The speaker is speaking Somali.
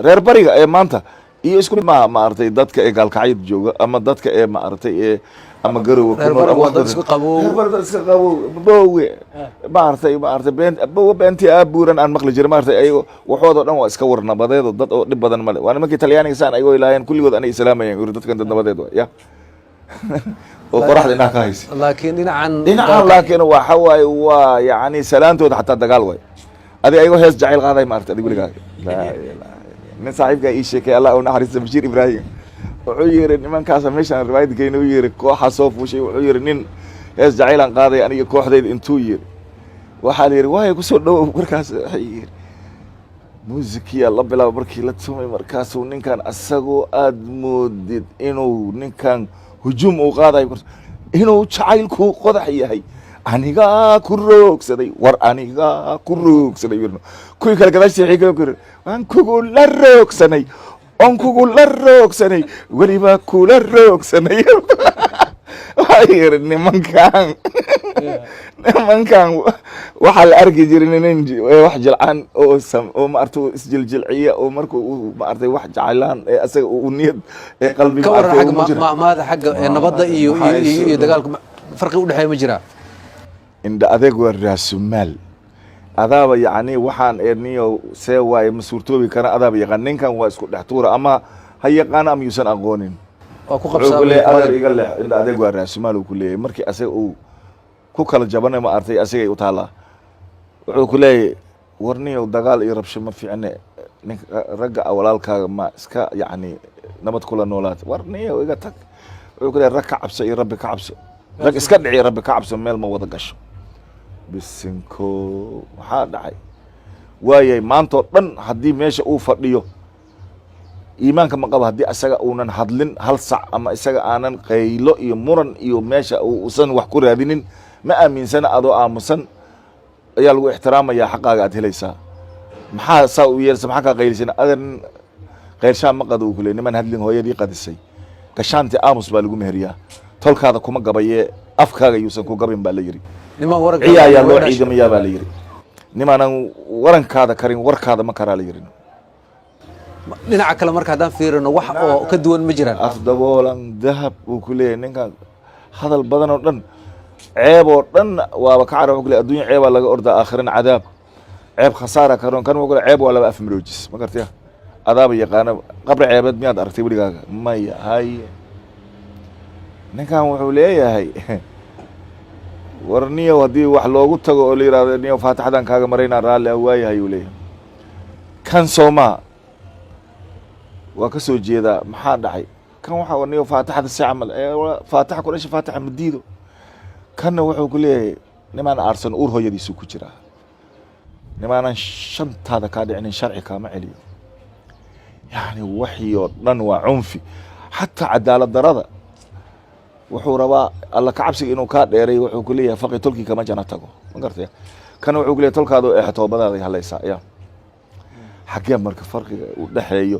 reer bariga ee maanta iyo isku maartay dadka ee gaalkacayda jooga ama dadka ee maartay ee ama garow ku nool ama dad isku qabo iska qabo boowe maartay beenti abuuran aan maqli jiray maartay ay waxoodo dhan waa iska warnabadeedo dad oo dhib badan male waana markii Talyaaniga saan ayagoo ilaahayeen kulligood anay islaamayeen dadkan dad nabadeed ya oo qoraxda inaa ka haysa laakiin dhinacan laakiin waxa waaye waa yani salaantooda xataa dagaal way adiga ayagoo hees jacayl qaaday maartay adiga weligaa nin saaxiibka ii sheekay Allah oo naxariista Bashiir Ibrahim wuxuu yiri nimankaas meeshan riwaayadkeena u yiri kooxa soo fuushay wuxuu yiri nin hees jacaylan qaaday aniga kooxdayda intuu yiri waxa la yiri way ku soo dhaw markaas yiri muusikiya la bilaabo markii la tumay markaas uu ninkan asagoo aad moodid inuu ninkan hujum uu qaaday inuu jacaylku qodax yahay aniga ku roogsaday war aniga ku roogsaday kuwi kala gadaashii xiga ku waan kugu la roogsanay on kugu la roogsanay waliba kula roogsanay ayir nimankan waxa la arki jiray nin wax jilcaan oo maartay isjiljilciya oo markuu maartay wax jacaylaan ee asaga uu niyad ee qalbiga maada xagga nabadda iyo dagaalka farqi u dhaxeeyo ma jira inda adeeg waa raasumaal adaaba yani waxaan eerniyo see waay masuurtoobi kana adaaba yaqaan ninkan waa isku dhex tuura ama ha yaqaan ama yuusan aqoonin waa ku qabsaday adeer iga leh inda adeeg waa raasumaal uu ku leeyahay markii asaga uu ku kala jabanay ma artay asaga u taala wuxuu ku leeyahay warniyo dagaal iyo rabsho ma fiicne ninka ragga walaalkaaga ma iska yani nabad kula noolaad warniyo iga tag wuxuu ku leeyahay rag ka cabso iyo rabbi ka cabso rag iska dhici rabbi ka cabso meel ma wada gasho bisinko waxaa dhacay waayay maantoo dhan haddii meesha uu fadhiyo iimaanka ma qaba haddii isaga uunan hadlin hal sac ama isaga aanan qaylo iyo muran iyo meesha uusan wax ku raadinin ma aaminsana adoo aamusan ayaa lagu ixtiraamayaa xaqaaga aad helaysaa maxaa saa u yeelsa maxaa kaa qaylisana adan qayrshaan ma qado uu ku leey niman hadlin hooyadii qadisay gashaanti aamus baa lagu meheriyaa tolkaada kuma gabaye afkaaga yuusan ku gabin baa la yiri niman waran ciyaaya loo ciidamayaa baa la yiri nimanan warankaada karin warkaada ma karaa la yiri dhinaca kale marka haddaan fiirino wax oo ka duwan ma jiraan afdaboolan dahab uu ku leeyahay ninkan hadal badan oo dhan ceeb oo dhan waaba ka carab wuxuu ku leeyahay adduunya ceebaa laga ordaa aakhirana cadaab ceeb khasaara karoon kan wuxuu ku leeyahay ceeb waa laba af maroojis ma gartaya adaaba yaqaana qabri ceebeed miyaad aragtay weligaaga maya haye ninkan wuxuu leeyahay warniyow haddii wax loogu tago oo la yidhahdo niyow faatixadan kaaga maraynaa raalli waayahay uu leeyahay kan soomaa waa ka soo jeedaa maxaa dhacay kan waxaa niyow faatixada si camal faatixa ku dhasha faatixa ma diido kanna wuxuu ku leeyahay nimaan aarsan uur hooyadiisu ku jiraa nimaanan shantaada kaa dhicinin sharci kaama celiyo yani waxii oo dhan waa cunfi xataa cadaalad darada wuxuu rabaa alla ka cabsiga inuu kaa dheeray wuxuu ku leeyahay faqi tolkii kama jana tago ma gartay kana wuxuu ku leeyahay tolkaada ee toobadaada halaysaa ya xagee marka farqiga u dhaxeeyo